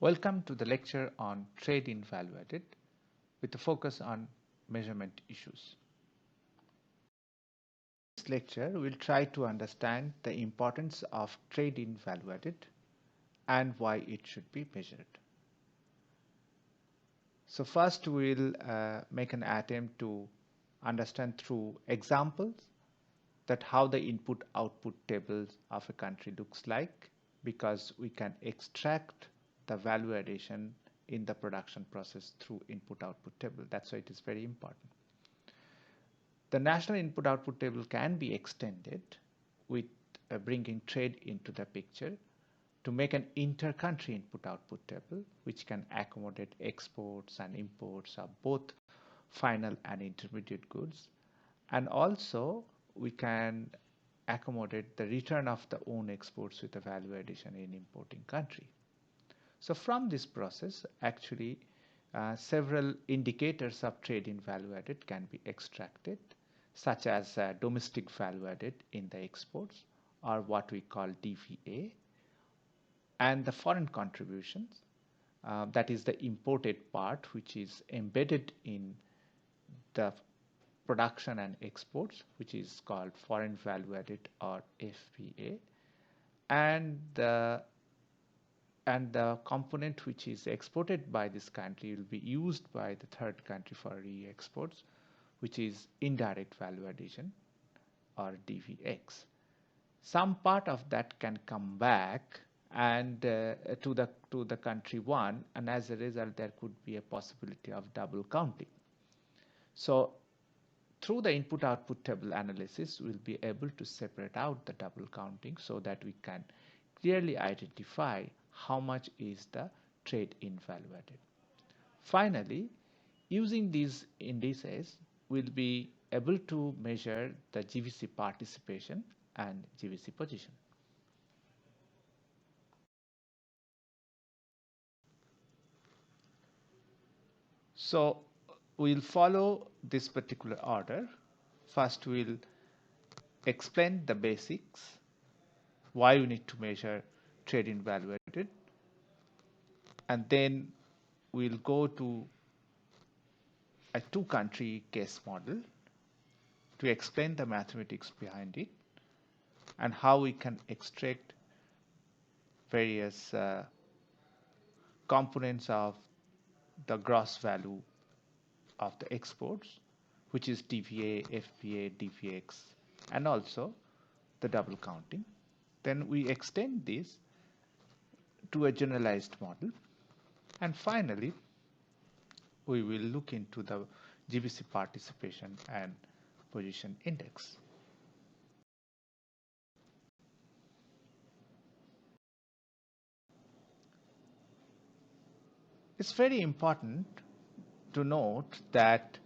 Welcome to the lecture on trade in value added with a focus on measurement issues. In this lecture, we'll try to understand the importance of trade in value added and why it should be measured. So first we'll make an attempt to understand through examples that how the input-output tables of a country looks like, because we can extract the value addition in the production process through input-output table. That's why it is very important. The national input-output table can be extended with bringing trade into the picture to make an inter-country input-output table, which can accommodate exports and imports of both final and intermediate goods. And also we can accommodate the return of the own exports with a value addition in importing country. So from this process, actually several indicators of trade in value added can be extracted, such as domestic value added in the exports, or what we call DVA, and the foreign contributions, that is the imported part which is embedded in the production and exports, which is called foreign value added or FVA, and the component which is exported by this country will be used by the third country for re-exports, which is indirect value addition or DVX. Some part of that can come back and to the country one, and as a result there could be a possibility of double counting. So through the input-output table analysis, we'll be able to separate out the double counting so that we can clearly identify how much is the trade in value added. Finally, using these indices, we'll be able to measure the GVC participation and GVC position. So we'll follow this particular order. First we'll explain the basics, why we need to measure trade in value added, and then we'll go to a two-country case model to explain the mathematics behind it and how we can extract various components of the gross value of the exports, which is DVA, FVA, DVX, and also the double counting. Then we extend this to a generalized model, and finally we will look into the GVC participation and position index. It's very important to note that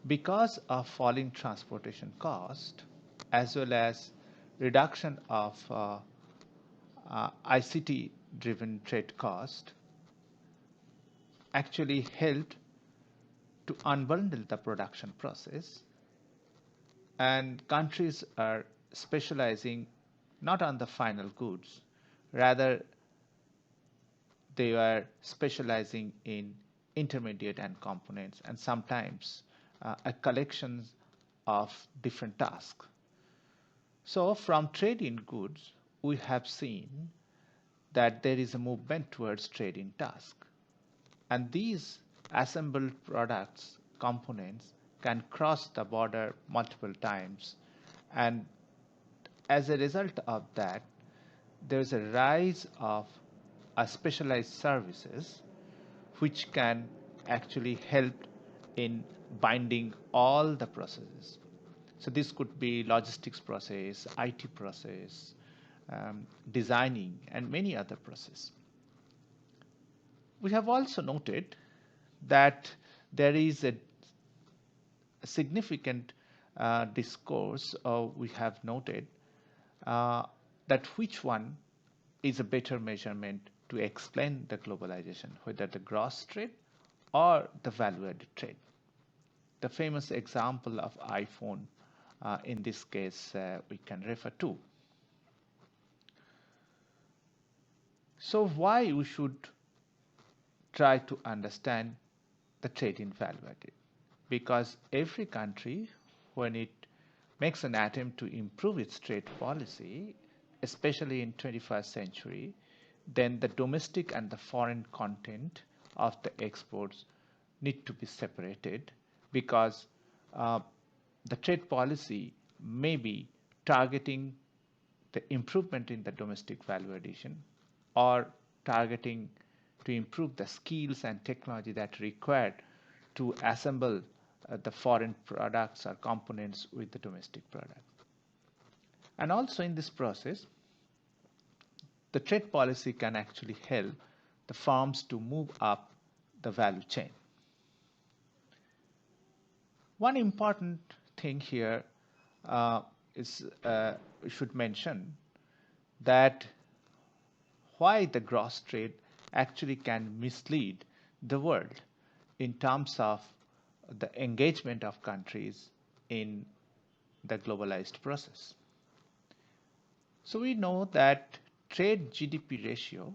because of falling transportation cost as well as reduction of ICT driven trade cost actually helped to unbundle the production process, and countries are specializing not on the final goods, rather they are specializing in intermediate and components, and sometimes a collection of different tasks. So from trade in goods, we have seen that there is a movement towards trade in task, and these assembled products, components, can cross the border multiple times, and as a result of that there is a rise of specialized services which can actually help in binding all the processes. So this could be logistics process, IT process, designing, and many other processes. We have also noted that there is a significant discourse, we have noted that which one is a better measurement to explain the globalization, whether the gross trade or the value-added trade. The famous example of iPhone in this case we can refer to. So why we should try to understand the trade in value added, because every country, when it makes an attempt to improve its trade policy, especially in 21st century, then the domestic and the foreign content of the exports need to be separated, because the trade policy may be targeting the improvement in the domestic value addition, or targeting to improve the skills and technology that are required to assemble the foreign products or components with the domestic product. And also in this process, the trade policy can actually help the firms to move up the value chain. One important thing here is we should mention that why the gross trade actually can mislead the world in terms of the engagement of countries in the globalized process. So we know that trade GDP ratio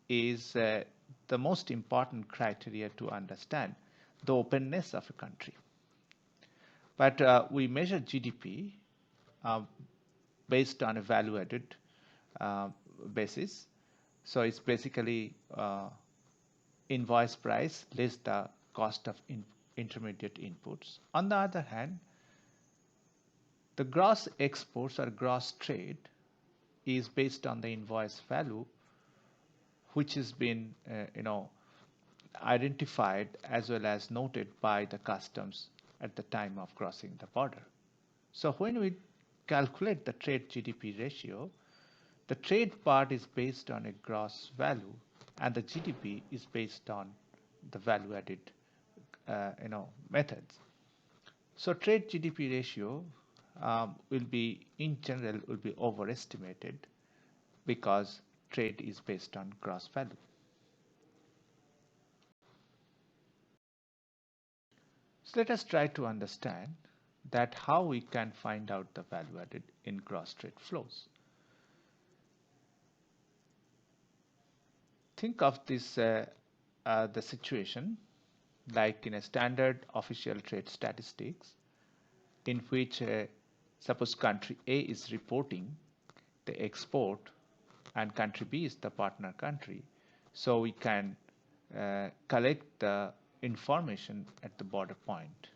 is the most important criteria to understand the openness of a country. But we measure GDP based on a value added basis. So it's basically invoice price less the cost of intermediate inputs. On the other hand, the gross exports or gross trade is based on the invoice value, which has been identified as well as noted by the customs at the time of crossing the border. So when we calculate the trade GDP ratio, the trade part is based on a gross value and the GDP is based on the value added methods. So trade GDP ratio will be overestimated because trade is based on gross value. So let us try to understand that how we can find out the value added in gross trade flows. Think of this the situation like in a standard official trade statistics, in which suppose country A is reporting the export and country B is the partner country. So we can collect the information at the border point.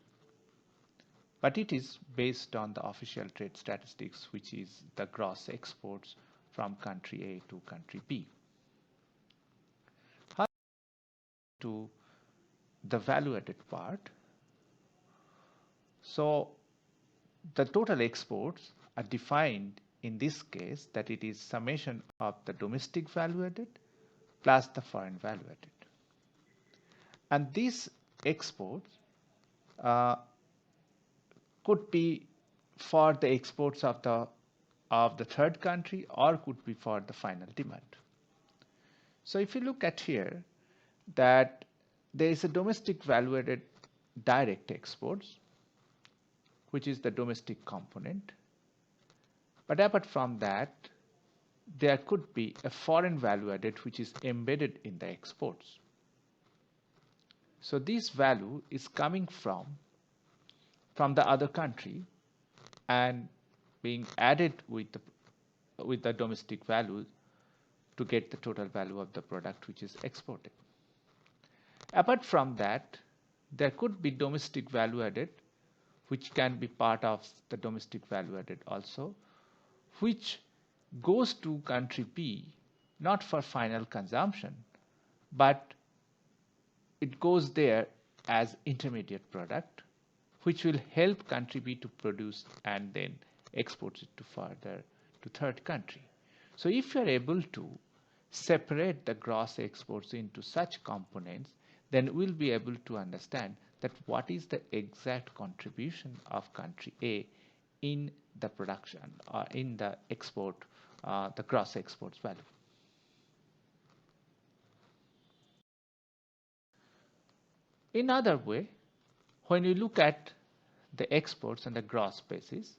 But it is based on the official trade statistics, which is the gross exports from country A to country B. How to the value added part? So the total exports are defined in this case that it is summation of the domestic value added plus the foreign value added. And these exports could be for the exports of the third country or could be for the final demand. So if you look at here, that there is a domestic value added direct exports, which is the domestic component. But apart from that, there could be a foreign value added which is embedded in the exports. So this value is coming from the other country and being added with the domestic value to get the total value of the product which is exported. Apart from that, there could be domestic value added which can be part of the domestic value added also, which goes to country B not for final consumption, but it goes there as intermediate product, which will help country B to produce and then exports it to further to third country. So if you are able to separate the gross exports into such components, then we'll be able to understand that what is the exact contribution of country A in the production or in the export, the gross exports value. In other way, when you look at the exports on the gross basis,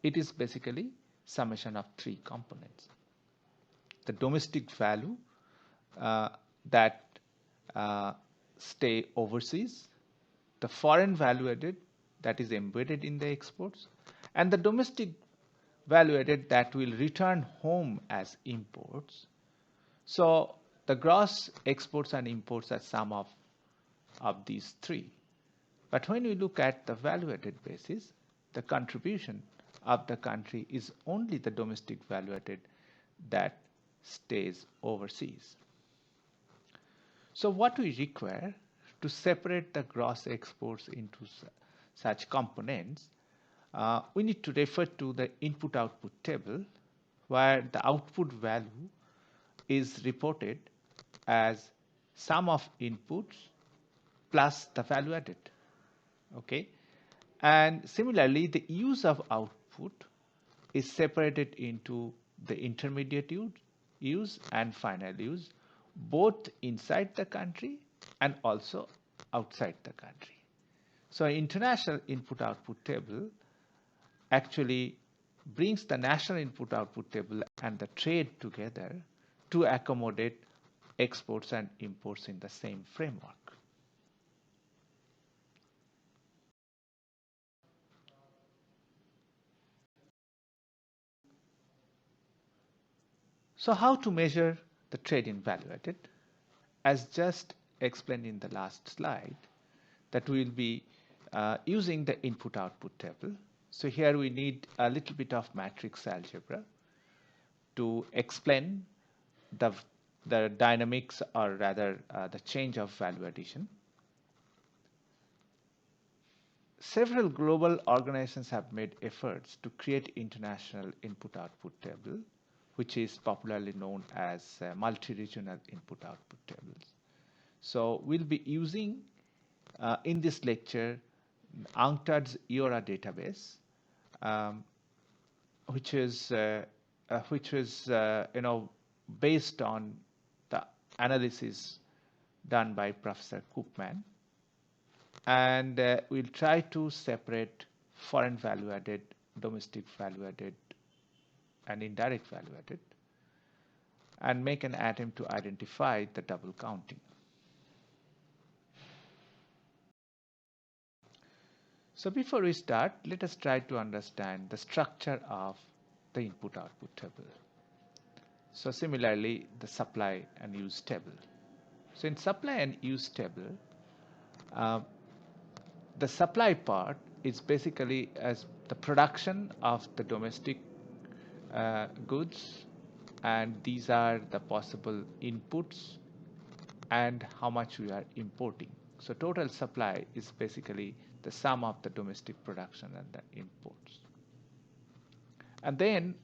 it is basically summation of three components. The domestic value that uh, stay overseas, the foreign value added that is embedded in the exports, and the domestic value added that will return home as imports. So the gross exports and imports are sum of these three. But when we look at the value added basis, the contribution of the country is only the domestic value added that stays overseas. So what we require to separate the gross exports into such components, we need to refer to the input-output table where the output value is reported as sum of inputs plus the value added. Okay, and similarly the use of output is separated into the intermediate use and final use, both inside the country and also outside the country. So international input output table actually brings the national input output table and the trade together to accommodate exports and imports in the same framework. So how to measure the trade in value added? As just explained in the last slide, that we will be using the input output table. So here we need a little bit of matrix algebra to explain the dynamics, or rather the change of value addition. Several global organizations have made efforts to create international input-output table, which is popularly known as multi-regional input-output tables. So we'll be using in this lecture UNCTAD's EORA database, which is based on the analysis done by Professor Koopman. And we'll try to separate foreign value added, domestic value added, and indirect value added, and make an attempt to identify the double counting. So before we start, let us try to understand the structure of the input-output table. So similarly, the supply and use table. So in supply and use table, the supply part is basically as the production of the domestic goods, and these are the possible inputs and how much we are importing. So total supply is basically the sum of the domestic production and the imports. And then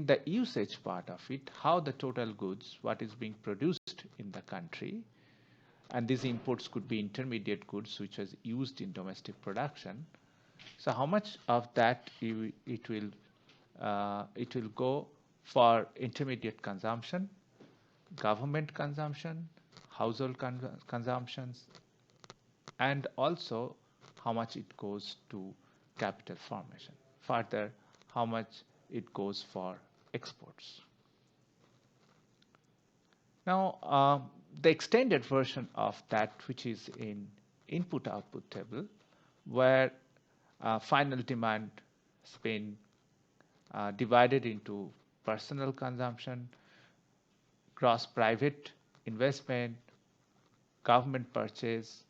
the usage part of it, how the total goods, what is being produced in the country, and these imports could be intermediate goods which was used in domestic production. So how much of that it will go for intermediate consumption, government consumption, household consumptions, and also how much it goes to capital formation. Further, how much it goes for exports. Now, the extended version of that, which is in input-output table, where final demand has been divided into personal consumption, gross private investment, government purchase,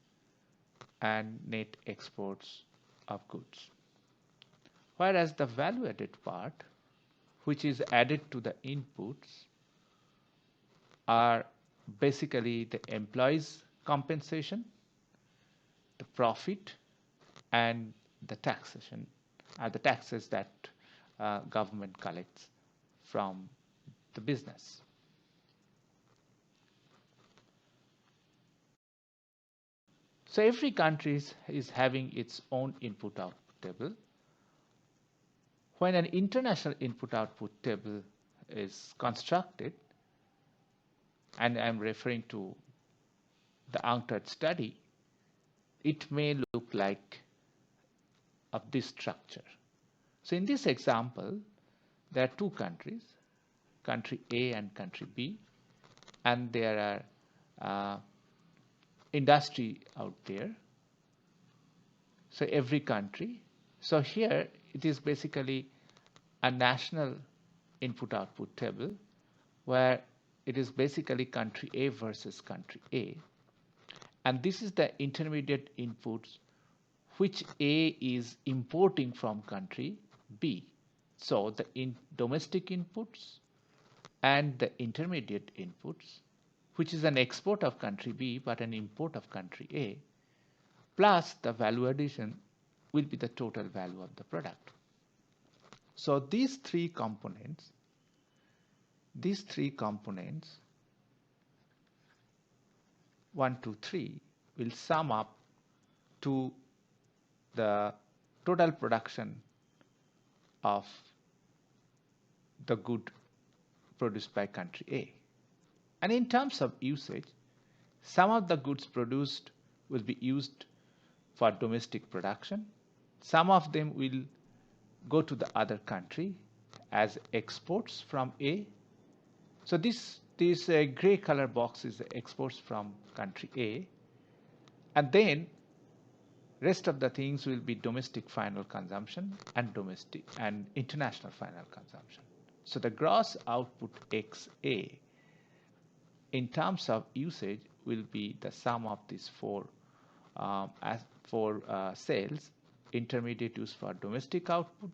and net exports of goods. Whereas the value-added part, which is added to the inputs, are basically the employees' compensation, the profit, and the taxation, the taxes that government collects from the business. So every country is having its own input-output table. When an international input-output table is constructed, and I'm referring to the UNCTAD study, it may look like of this structure. So in this example, there are two countries, country A and country B, and there are uh, industry out there. So every country. So here it is basically a national input-output table where it is basically country A versus country A. And this is the intermediate inputs which A is importing from country B. So the domestic inputs and the intermediate inputs, which is an export of country B but an import of country A, plus the value addition will be the total value of the product. So these three components, 1, 2, 3, will sum up to the total production of the good produced by country A. And in terms of usage, some of the goods produced will be used for domestic production. Some of them will go to the other country as exports from A. So this gray color box is the exports from country A. And then rest of the things will be domestic final consumption and domestic and international final consumption. So the gross output XA in terms of usage will be the sum of these four sales: intermediate use for domestic output,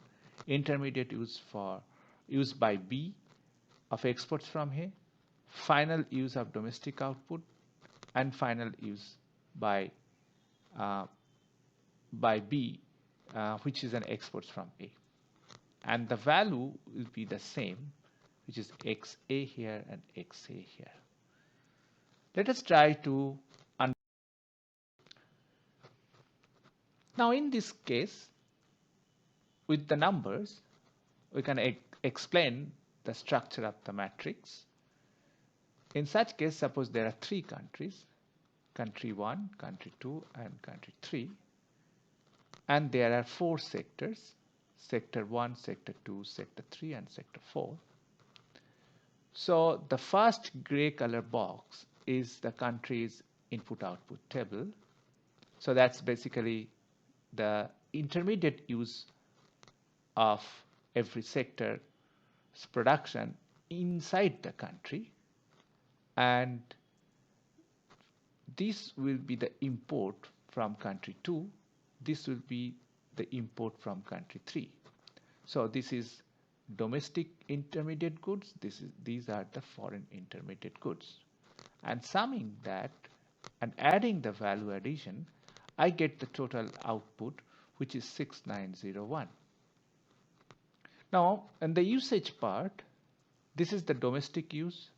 intermediate use by B of exports from here, final use of domestic output, and final use by B, which is an exports from A. And the value will be the same, which is XA here and XA here. Let us try to now in this case, with the numbers, we can explain the structure of the matrix. In such case, suppose there are three countries, country 1, country 2, and country 3, and there are four sectors, sector 1, sector 2, sector 3, and sector 4. So the first gray color box is the country's input-output table. So that's basically the intermediate use of every sector's production inside the country, and this will be the import from country 2. This will be the import from country 3. So this is domestic intermediate goods. These are the foreign intermediate goods. And summing that and adding the value addition, I get the total output, which is 6901. Now, in the usage part, this is the domestic use,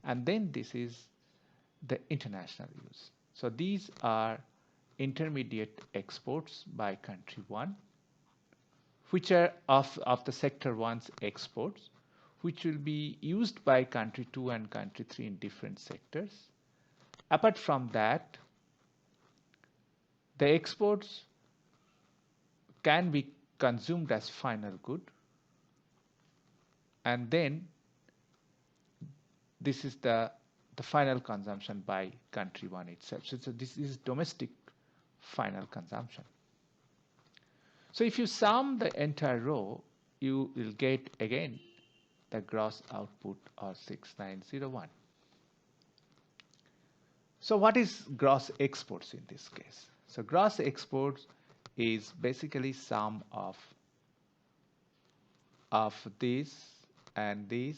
and then this is the international use. So these are intermediate exports by country 1, which are of the sector 1's exports, which will be used by country 2 and country 3 in different sectors. Apart from that, the exports can be consumed as final good, and then this is the final consumption by country 1 itself. So this is domestic final consumption. So if you sum the entire row, you will get again the gross output of 6901. So what is gross exports in this case? So gross exports is basically sum of this and this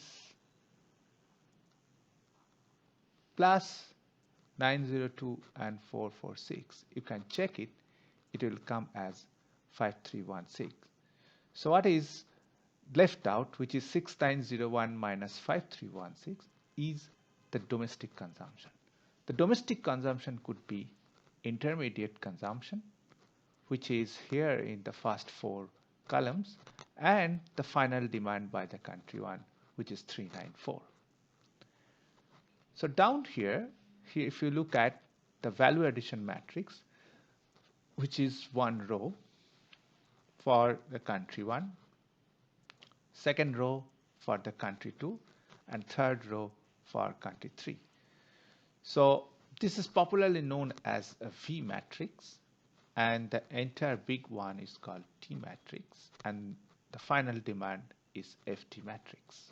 plus 902 and 446. You can check it. It will come as 5316. So what is left out, which is 6901 minus 5316, is the domestic consumption. The domestic consumption could be intermediate consumption, which is here in the first four columns, and the final demand by the country 1, which is 394. So down here, if you look at the value addition matrix, which is one row for the country 1, second row for the country 2, and third row for country 3. So this is popularly known as a V matrix, and the entire big one is called T matrix, and the final demand is FT matrix.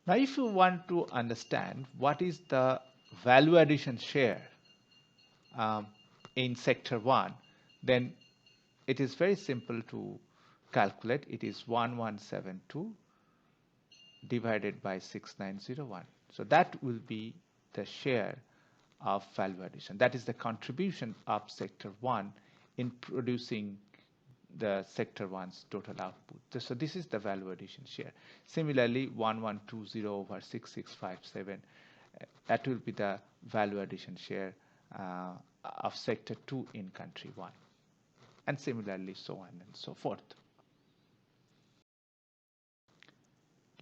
Now if you want to understand what is the value addition share um, in sector 1, then it is very simple to calculate. It is 1172 divided by 6901. So that will be the share of value addition. That is the contribution of sector 1 in producing the sector 1's total output. So this is the value addition share. Similarly, 1120 over 6657, that will be the value addition share of sector 2 in country 1. And similarly, so on and so forth.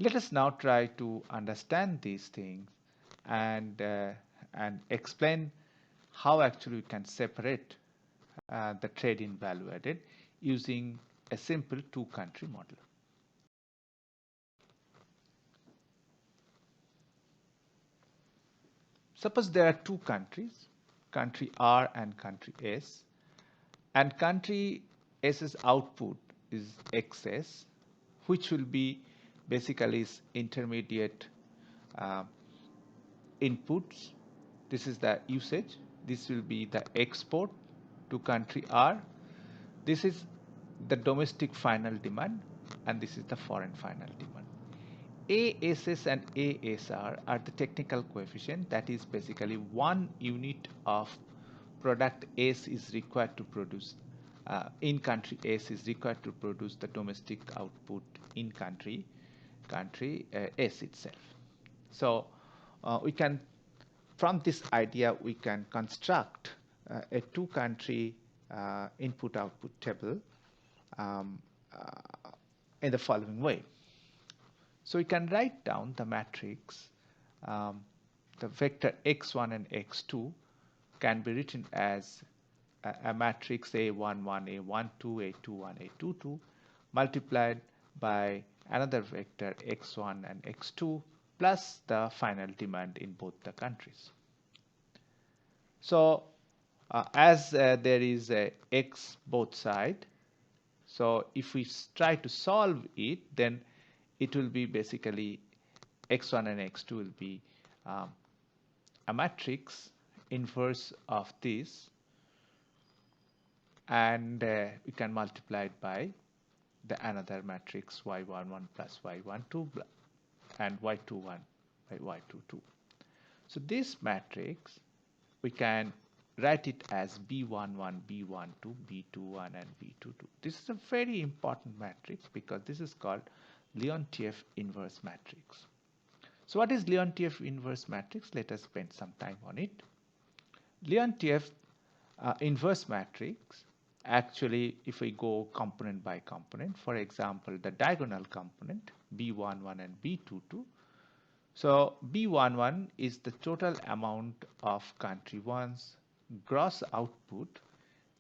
Let us now try to understand these things and explain how actually we can separate the trade in value added using a simple two-country model. Suppose there are two countries, country R and country S, and country S's output is XS, which will be basically its intermediate inputs. This is the usage. This will be the export to country R. This is the domestic final demand, and this is the foreign final demand. ASS and ASR are the technical coefficient. That is basically 1 unit of product S is required to produce in country S is required to produce the domestic output in country S itself. So we can, from this idea, we can construct a two-country input-output table in the following way. So we can write down the matrix, the vector x1 and x2 can be written as a matrix A11, A12, A21, A22 multiplied by another vector x1 and x2 plus the final demand in both the countries. So as there is a x both sides, so if we try to solve it, then it will be basically x1 and x2 will be a matrix inverse of this, and we can multiply it by the another matrix y11 plus y12 and y21 by y22. So this matrix we can write it as B11, B12, B21 and B22. This is a very important matrix because this is called Leontief inverse matrix. So what is Leontief inverse matrix? Let us spend some time on it. Leontief inverse matrix, actually if we go component by component, for example the diagonal component B11 and B22. So B11 is the total amount of country 1's gross output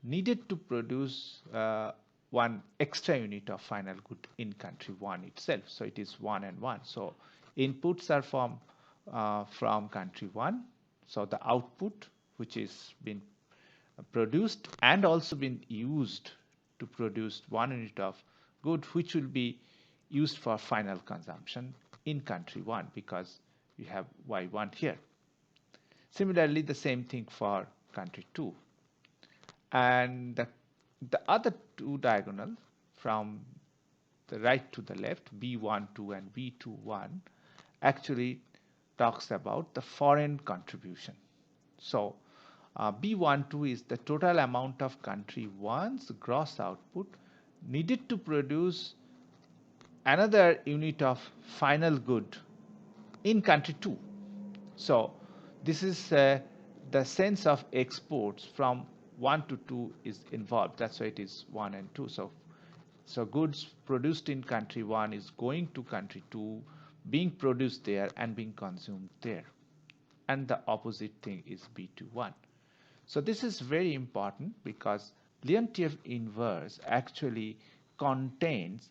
needed to produce one extra unit of final good in country 1 itself. So it is 1 and 1. So inputs are from country 1. So the output which is been produced and also been used to produce 1 unit of good which will be used for final consumption in country 1 because you have Y1 here. Similarly, the same thing for country 2. And the other two diagonals from the right to the left, B12 and B21, actually talks about the foreign contribution. So B12 is the total amount of country 1's gross output needed to produce another unit of final good in country 2. So this is the sense of exports from 1 to 2 is involved. That's why it is 1 and 2. So goods produced in country 1 is going to country 2, being produced there and being consumed there. And the opposite thing is B21. So this is very important because Leontief inverse actually contains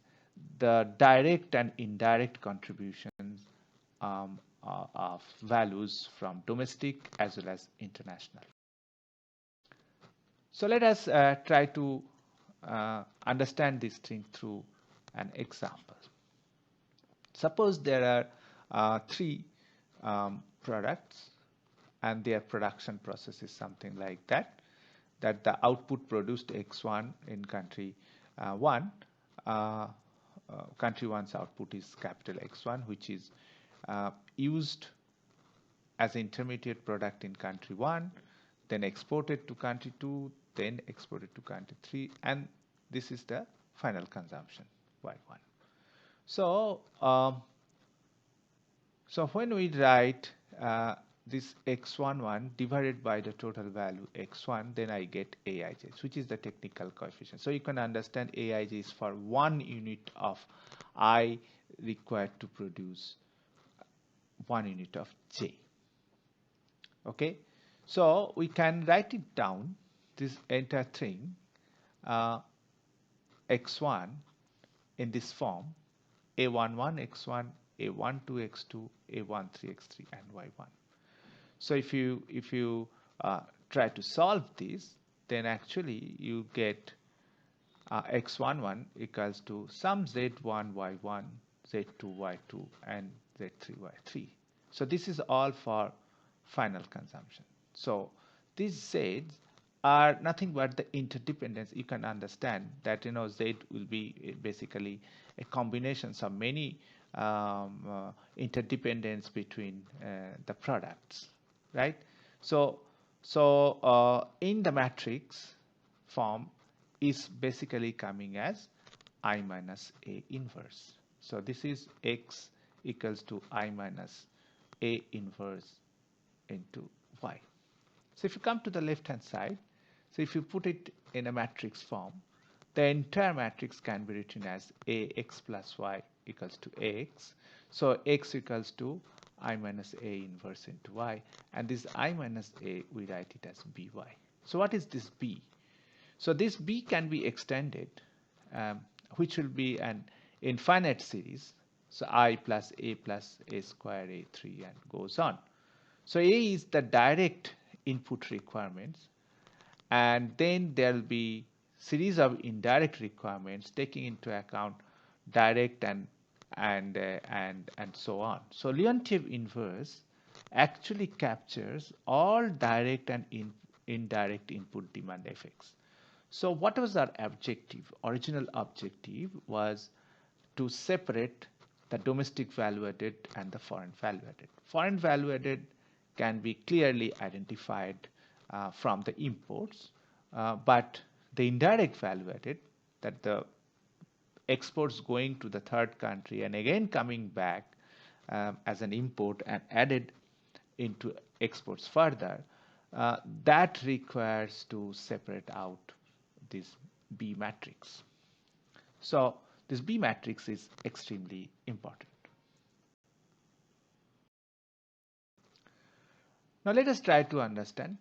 the direct and indirect contributions of values from domestic as well as international. So let us try to understand this thing through an example. Suppose there are three products and their production process is something like that, that the output produced X1 in country 1, country 1's output is capital X1, which is used as intermediate product in country 1, then exported to country 2, then exported to country 3, and this is the final consumption, Y1. So, so when we write this X11 divided by the total value X1, then I get AIJ, which is the technical coefficient. So you can understand AIJ is for 1 unit of I required to produce 1 unit of J. Okay, so we can write it down, this entire thing, X1 in this form, A11 X1, A12 X2, A13 X3, and Y1. So if you try to solve this, then actually you get X11 equals to sum Z1 Y1, Z2 Y2, and Z3 Y3. So this is all for final consumption. So these Zs are nothing but the interdependence. You can understand that Z will be basically a combination of many interdependence between the products, right? So in the matrix form is basically coming as I minus A inverse. So this is X equals to I minus A inverse into Y. So if you come to the left hand side, so if you put it in a matrix form, the entire matrix can be written as AX plus Y equals to AX. So X equals to I minus A inverse into Y, and this I minus A, we write it as BY. So what is this B? So this B can be extended, which will be an infinite series. So I plus A square A3 and goes on. So A is the direct input requirements, and then there will be series of indirect requirements taking into account direct and so on. So Leontief inverse actually captures all direct and indirect input demand effects. So what was our objective? Original objective was to separate the domestic value added and the foreign value added. Foreign value added can be clearly identified from the imports, but the indirect value added, that the exports going to the third country and again coming back as an import and added into exports further, that requires to separate out this B matrix. So this B matrix is extremely important. Now let us try to understand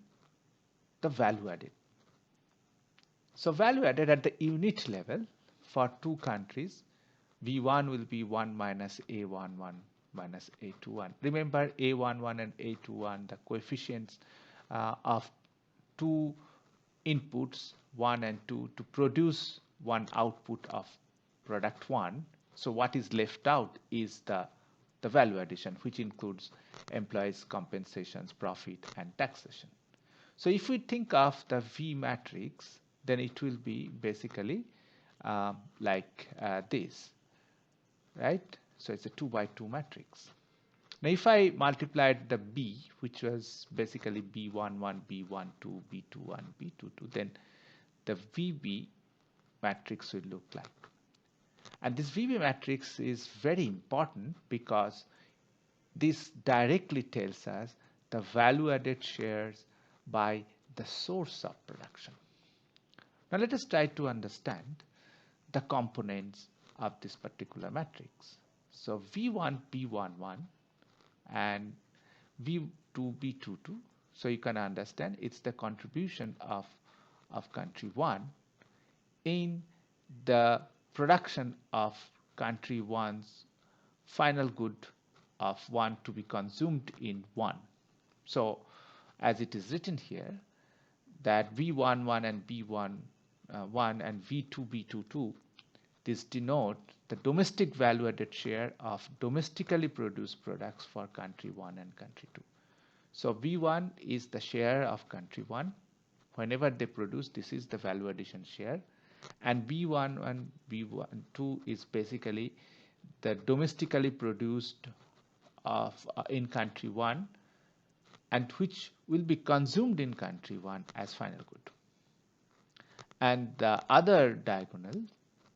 the value added. So value added at the unit level for two countries, V1 will be 1 minus A11 minus A21. Remember A11 and A21, the coefficients of two inputs 1 and 2 to produce one output of product 1. So what is left out is the value addition, which includes employees' compensations, profit, and taxation. So if we think of the V matrix, then it will be basically like this, right? So it's a 2 by 2 matrix. Now if I multiplied the B, which was basically B11, B12, B21, B22, then the VB matrix will look like. And this VB matrix is very important because this directly tells us the value added shares by the source of production. Now let us try to understand the components of this particular matrix. So V1 B11 and V2 B22. So you can understand it's the contribution of country 1 in the production of country one's final good of 1 to be consumed in 1. So as it is written here, that V11 and B11 and V2B22, this denote the domestic value added share of domestically produced products for country 1 and country 2. So V1 is the share of country 1. Whenever they produce, this is the value addition share. And B1 and B2 is basically the domestically produced in country 1 and which will be consumed in country 1 as final good. And the other diagonal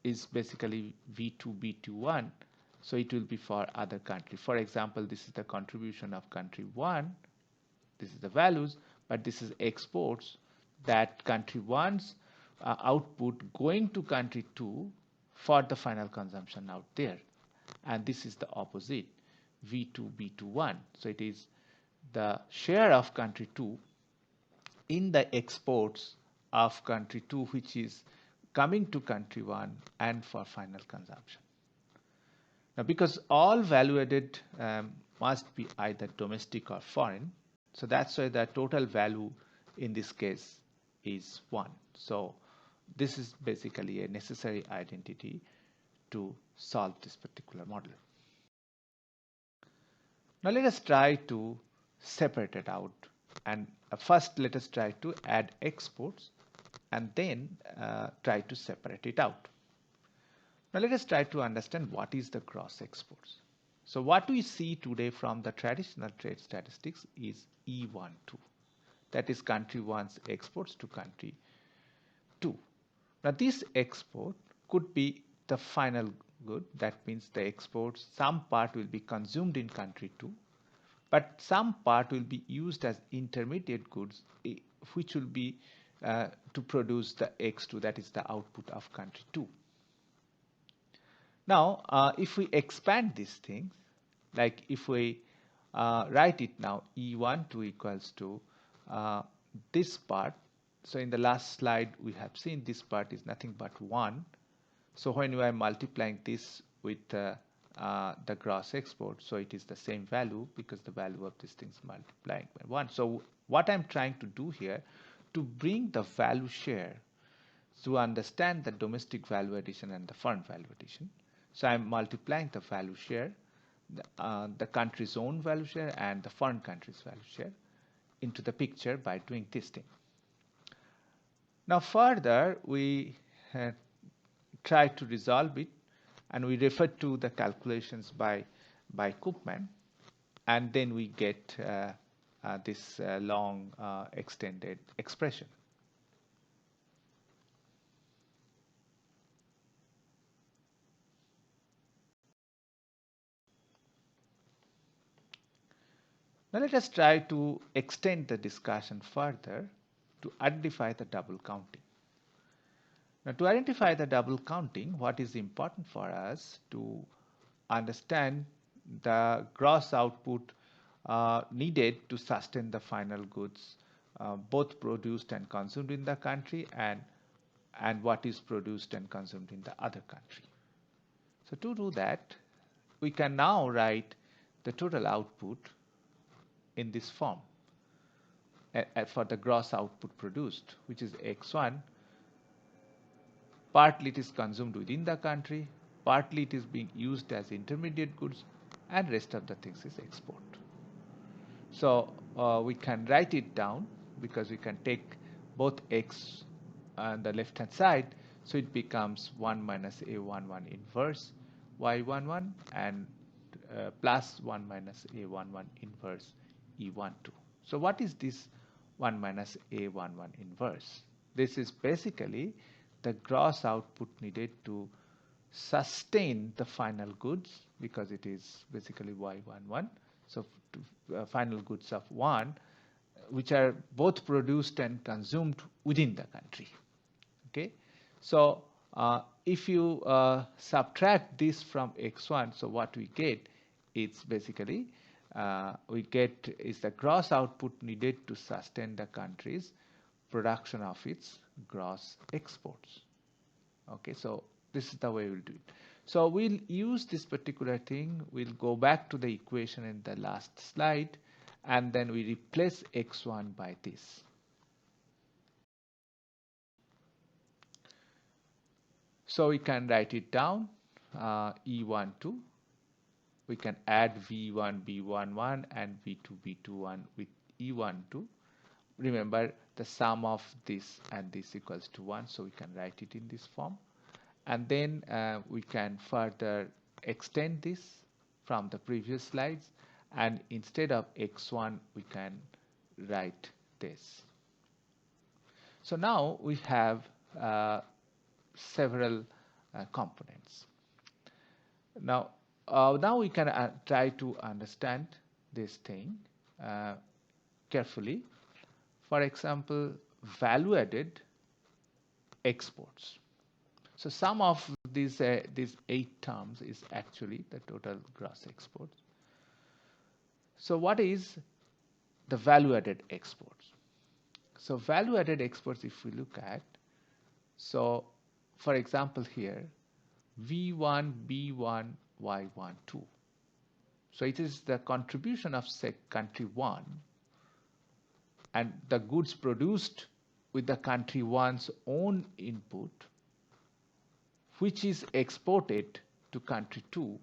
is basically V2, B21. So it will be for other country. For example, this is the contribution of country 1. This is the values, but this is exports that country 1's output going to country 2 for the final consumption out there. And this is the opposite, V2, B21. So it is the share of country 2 in the exports of country 2 which is coming to country 1 and for final consumption. Now because all value added must be either domestic or foreign, so that's why the total value in this case is 1. So this is basically a necessary identity to solve this particular model. Now let us try to separate it out, and first let us try to add exports and then try to separate it out. Now let us try to understand what is the gross exports. So what we see today from the traditional trade statistics is E12, that is country 1's exports to country 2. Now this export could be the final good, that means the exports, some part will be consumed in country 2, but some part will be used as intermediate goods which will be to produce the X2, that is the output of country 2. Now if we expand these things, like if we write it now, E12 equals to this part. So in the last slide we have seen this part is nothing but 1. So when we are multiplying this with the gross export, so it is the same value because the value of this thing is multiplying by 1. So what I'm trying to do here, to bring the value share to understand the domestic value addition and the foreign value addition. So I'm multiplying the value share, the country's own value share and the foreign country's value share into the picture by doing this thing. Now further we try to resolve it, and we refer to the calculations by Koopman, and then we get this long extended expression. Now let us try to extend the discussion further to identify the double counting. Now to identify the double counting, what is important for us to understand the gross output needed to sustain the final goods both produced and consumed in the country and what is produced and consumed in the other country. So to do that, we can now write the total output in this form for the gross output produced, which is X1. Partly it is consumed within the country, partly it is being used as intermediate goods, and rest of the things is export. So we can write it down because we can take both X on the left hand side, so it becomes 1 minus A11 inverse Y11 and plus 1 minus A11 inverse E12. So what is this 1 minus A11 inverse? This is basically the gross output needed to sustain the final goods, because it is basically Y11. So final goods of 1 which are both produced and consumed within the country. Okay, so if you subtract this from X1, so what we get is basically we get is the gross output needed to sustain the country's production of its gross exports. Okay, so this is the way we'll do it. So we'll use this particular thing. We'll go back to the equation in the last slide, and then we replace x1 by this. So we can write it down, E12. We can add V1 B11 and V2 B21 with E12. Remember, the sum of this and this equals to 1, so we can write it in this form. And then we can further extend this from the previous slides, and instead of x1 we can write this. So now we have several components. Now we can try to understand this thing carefully. For example, value added exports. So sum of these 8 terms is actually the total gross exports. So what is the value added exports? So value added exports, if we look at, so for example here, V1, B1, Y1, 2. So it is the contribution of country 1 and the goods produced with the country 1's own input, which is exported to country 2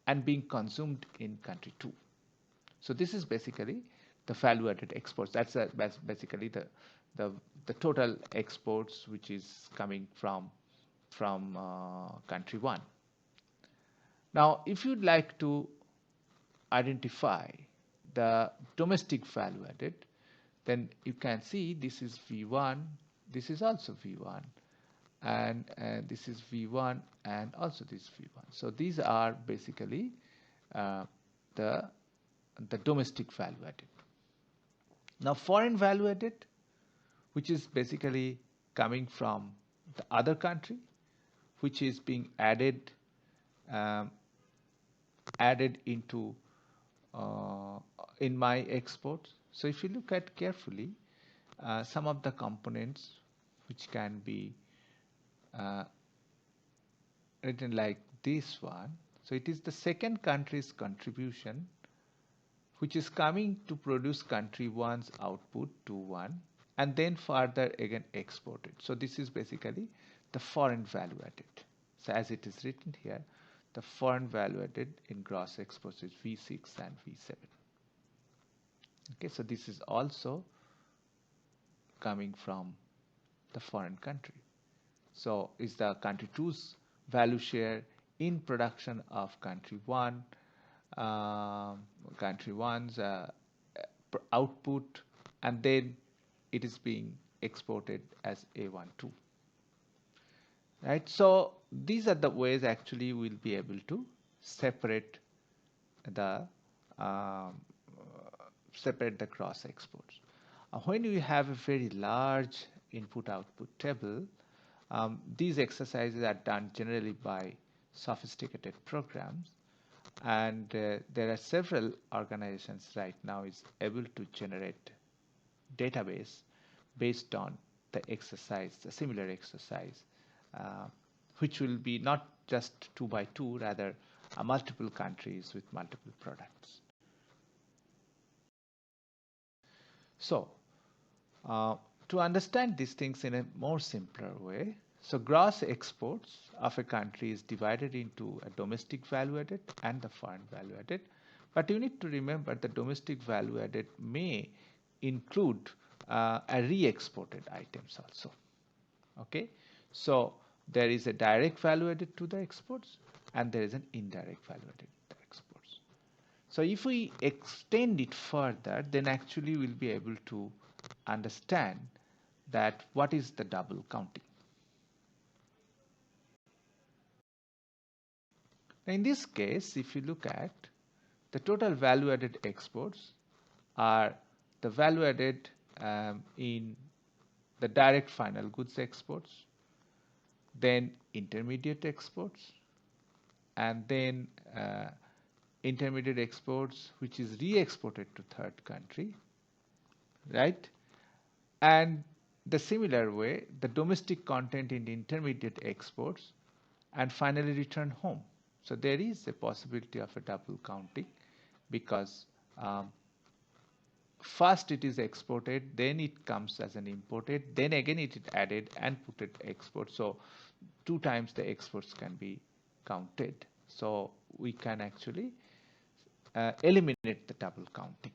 and being consumed in country 2. So this is basically the value added exports. That's basically the total exports which is coming from country 1. Now if you'd like to identify the domestic value added, then you can see this is V1, this is also V1, and this is V1 and also this V1. So these are basically the domestic value added. Now foreign value added, which is basically coming from the other country, which is being added into in my exports. So if you look at carefully, some of the components which can be written like this one. So it is the second country's contribution which is coming to produce country 1's output to 1 and then further again exported. So this is basically the foreign value added. So as it is written here, the foreign value added in gross exports is V6 and V7. Okay, so this is also coming from the foreign country. So is the country 2's value share in production of country 1, country 1's output, and then it is being exported as A12. Right, so these are the ways actually we'll be able to separate the cross exports. When you have a very large input-output table, these exercises are done generally by sophisticated programs, and there are several organizations right now is able to generate database based on the exercise, the similar exercise, which will be not just 2 by 2, rather multiple countries with multiple products. So to understand these things in a more simpler way, so gross exports of a country is divided into a domestic value added and the foreign value added. But you need to remember the domestic value added may include a re-exported items also. Okay, so there is a direct value added to the exports and there is an indirect value added to the exports. So if we extend it further, then actually we'll be able to understand that what is the double counting. Now in this case, if you look at the total value added exports are the value added in the direct final goods exports, then intermediate exports, and then intermediate exports which is re-exported to third country, right? And the similar way, the domestic content in the intermediate exports and finally return home. So there is a possibility of a double counting because first it is exported, then it comes as an imported, then again it is added and put it export. So two times the exports can be counted. So we can actually eliminate the double counting.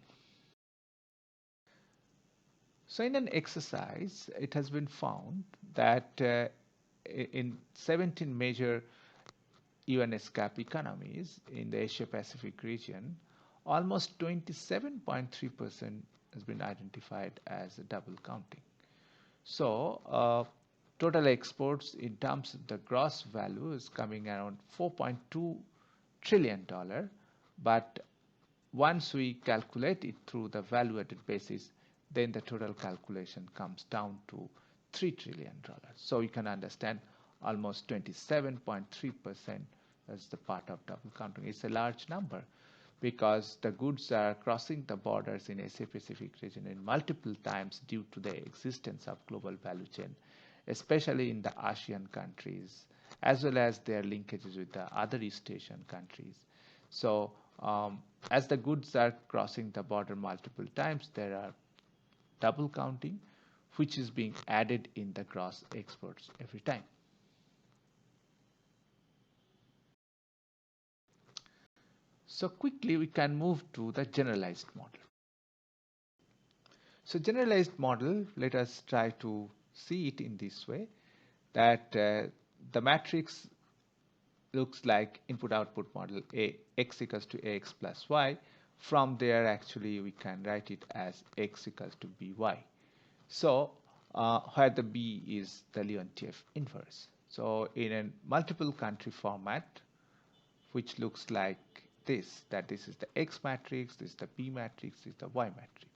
So in an exercise, it has been found that in 17 major ESCAP economies in the Asia Pacific region, almost 27.3% has been identified as a double counting. So total exports in terms of the gross value is coming around $4.2 trillion, but once we calculate it through the value-added basis, then the total calculation comes down to $3 trillion. So you can understand almost 27.3% as the part of double counting. It's a large number because the goods are crossing the borders in Asia Pacific region in multiple times due to the existence of global value chain, especially in the ASEAN countries, as well as their linkages with the other East Asian countries. So as the goods are crossing the border multiple times, there are double counting, which is being added in the gross exports every time. So quickly we can move to the generalized model. So generalized model, let us try to see it in this way, that the matrix looks like input-output model x equals to ax plus y. From there, actually, we can write it as x equals to by. So where the b is the Leontief inverse. So in a multiple country format, which looks like this, that this is the x matrix, this is the b matrix, this is the y matrix.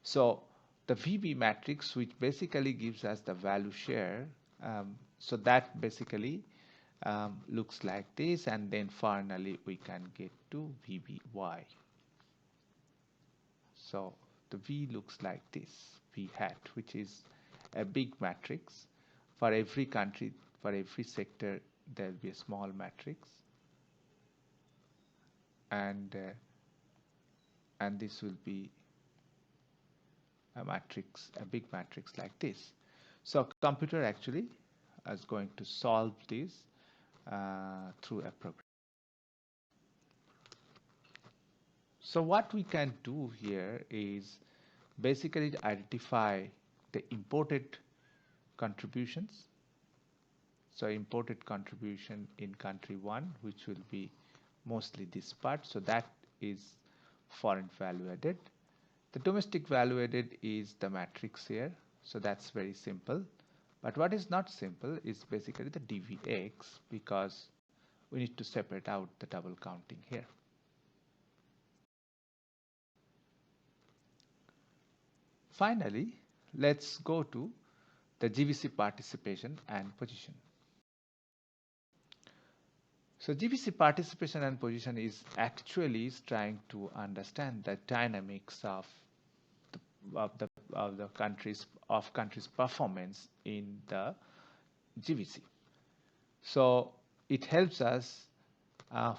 So the VB matrix, which basically gives us the value share, so that basically looks like this, and then finally we can get to VBY. So the V looks like this, V hat, which is a big matrix. For every country, for every sector, there will be a small matrix, and this will be a matrix, a big matrix like this. So computer actually is going to solve this through a program. So what we can do here is basically identify the imported contributions. So imported contribution in country 1, which will be mostly this part. So that is foreign value added. The domestic value added is the matrix here. So that's very simple. But what is not simple is basically the DVX, because we need to separate out the double counting here. Finally, let's go to the GVC participation and position. So GVC participation and position is actually trying to understand the dynamics of the country's performance in the GVC. So it helps us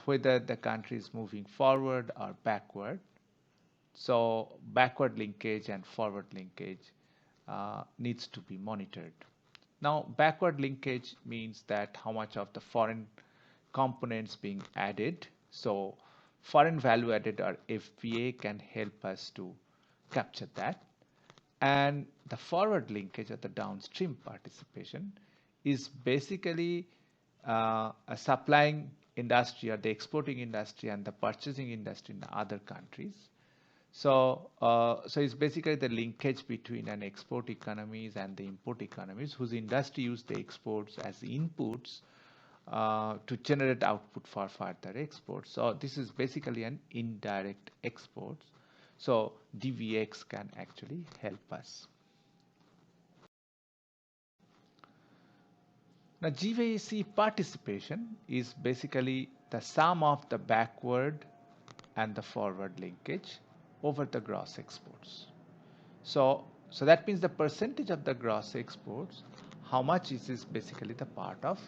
whether the country is moving forward or backward. So backward linkage and forward linkage needs to be monitored. Now backward linkage means that how much of the foreign components being added. So foreign value added or FVA can help us to capture that. And the forward linkage or the downstream participation is basically a supplying industry or the exporting industry and the purchasing industry in other countries. So, so it's basically the linkage between an export economies and the import economies whose industry use the exports as inputs to generate output for further exports. So this is basically an indirect export. So DVX can actually help us. Now GVC participation is basically the sum of the backward and the forward linkage over the gross exports. So that means the percentage of the gross exports, how much is this basically the part of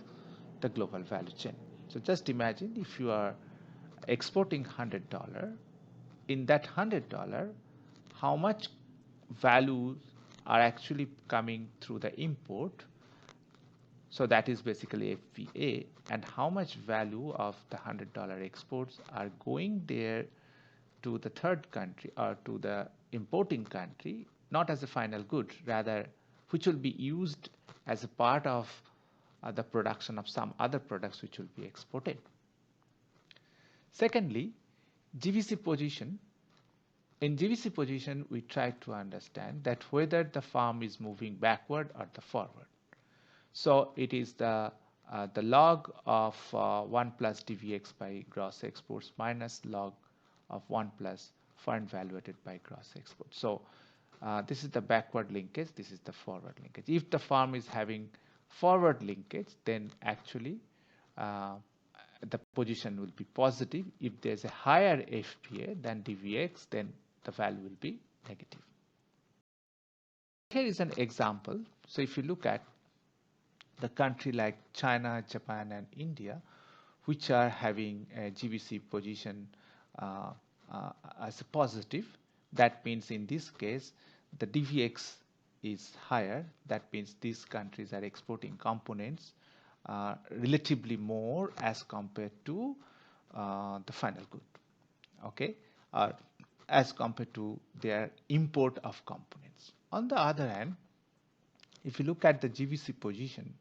the global value chain. So just imagine if you are exporting $100, in that $100, how much values are actually coming through the import. So that is basically FVA, and how much value of the $100 exports are going there to the third country or to the importing country, not as a final good, rather which will be used as a part of the production of some other products which will be exported. Secondly, GVC position. In GVC position, we try to understand that whether the firm is moving backward or the forward. So it is the log of 1 plus DVX by gross exports minus log of 1 plus foreign value added by gross exports. So this is the backward linkage, this is the forward linkage. If the firm is having forward linkage, then actually the position will be positive. If there's a higher FPA than DVX, then the value will be negative. Here is an example. So if you look at the country like China, Japan, and India, which are having a GVC position as a positive, that means in this case the DVX is higher. That means these countries are exporting components relatively more as compared to the final good, okay, or as compared to their import of components. On the other hand, if you look at the GVC position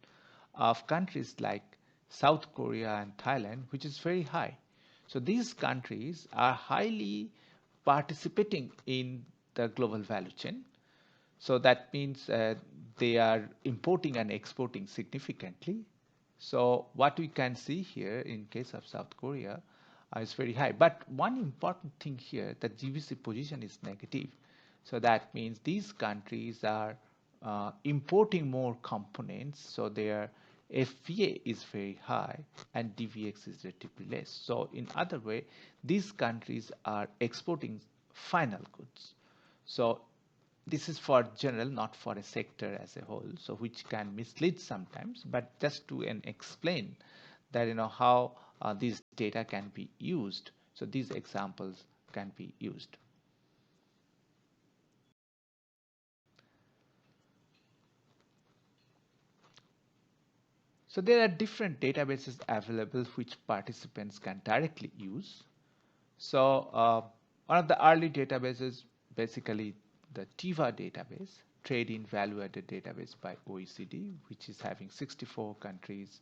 of countries like South Korea and Thailand, which is very high. So these countries are highly participating in the global value chain. So that means they are importing and exporting significantly. So what we can see here in case of South Korea is very high. But one important thing here, that GVC position is negative. So that means these countries are importing more components, so their FVA is very high and DVX is relatively less. So in other way, these countries are exporting final goods. So this is for general, not for a sector as a whole, so which can mislead sometimes, but just to explain that how these data can be used. So these examples can be used. So there are different databases available which participants can directly use. So one of the early databases, basically the TIVA database, Trade in Value Added Database by OECD, which is having 64 countries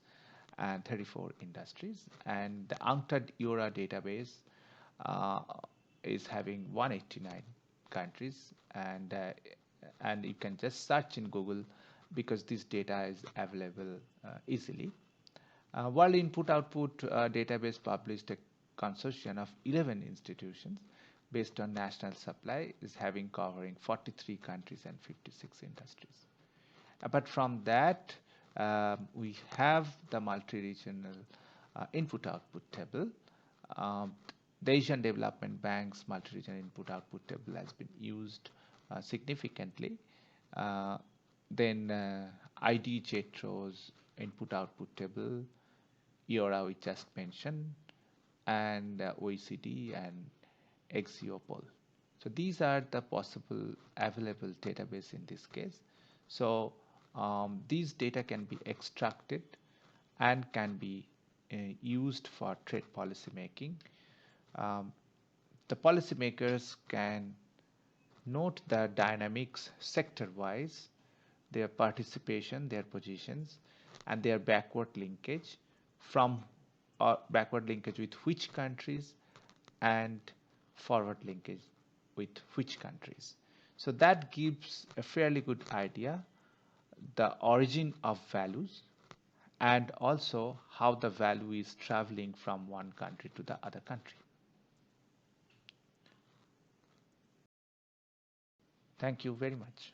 and 34 industries. And the UNCTAD EURA database is having 189 countries, and you can just search in Google because this data is available easily. World Input-Output database published a consortium of 11 institutions based on national supply, is having covering 43 countries and 56 industries. Apart from that, we have the multi-regional input-output table. The Asian Development Bank's multi-regional input-output table has been used significantly. Then ID JETRO's input-output table, EURA we just mentioned, and OECD and Exiopol. So these are the possible available database in this case. So these data can be extracted and can be used for trade policy making. The policymakers can note the dynamics sector-wise, their participation, their positions, and their backward linkage from backward linkage with which countries and forward linkage with which countries. So that gives a fairly good idea the origin of values and also how the value is traveling from one country to the other country. Thank you very much.